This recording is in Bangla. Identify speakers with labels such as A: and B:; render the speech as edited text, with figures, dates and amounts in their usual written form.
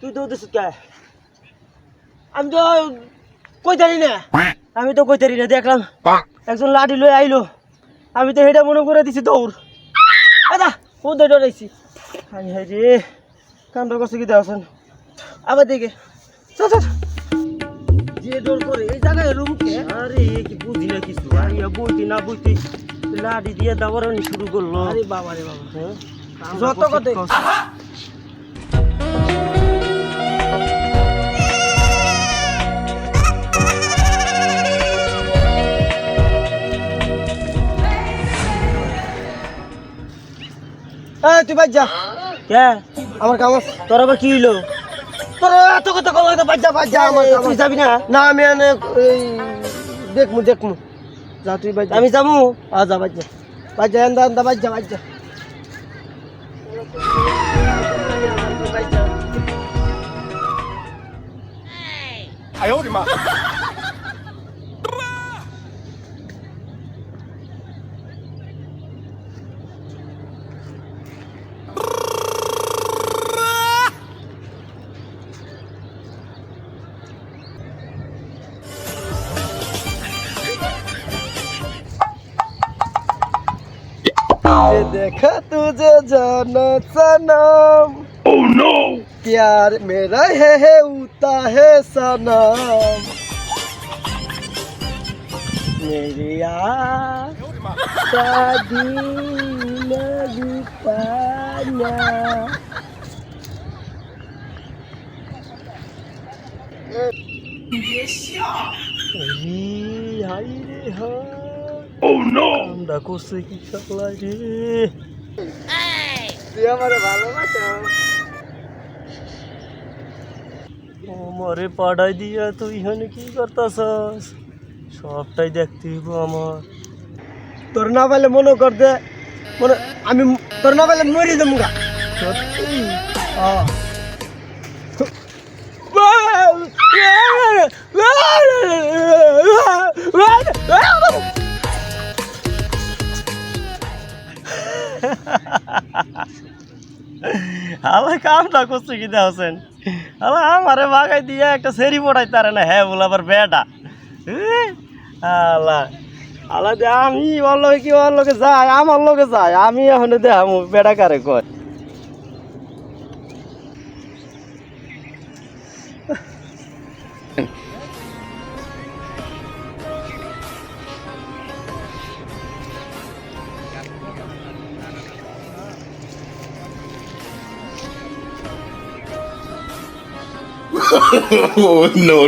A: তুই দৌড়তেছিস কে? আমি তো কইতারি না, দেখলাম একজন লাঠি লই আইলো, আমি তো হেটা মনে করে দিছি দৌড়। আদা কোন দৌড়াইছি, হাই হাই রে কাণ্ড করছে কি দেখছেন। আবার দিকে চল যে দৌড় করে এই জায়গায় রুম কে? আরে কি বুঝি না কিছু, আইয়া বইতে না বইতে লাঠি দিয়ে দাবরানি শুরু করলো। আরে বাবা রে বাবা, হ্যাঁ যত কথা তুই বাজ যা। কে? আমার কাম আছে। তোর আবার কি হইলো? তোর এত কথা কল বাজ যা আমার। তুই যাবি না? না আমি দেখমু যা তুই বাজ। আমি যাবো। যা বাজ যা আন্দা বাজ যা। আয় ওরে মা। देखा तुझे जाना सनम, oh no, प्यार मेरा है उता है सनम, मेरी शादी नहीं पाना। हाय रे हाय, oh no, আমরা করছে কি শালা রে। তুই আমারে ভালোবাসো? আমারে পাড়াই দিয়া তুই এখানে কি করতাছস? সবটাই দেখতে হইব আমার। তোর না পাইলে মনে কর দে, আমি তোর না পাইলে মরি যাবো গা। সত্যি? আমার কামটা করছে কি দেখছেন? আমারে বাগাই দিয়ে একটা সেরি পড়াই তারে না, হ্যাঁ বলে আবার বেটা। আল্লাহ আল্লাহ দে, আমি ওর লোকে কি ওর লোকে যাই, আমার লোকে যাই, আমি এখন দেখাম বেটা কারে কয়।
B: Oh, no.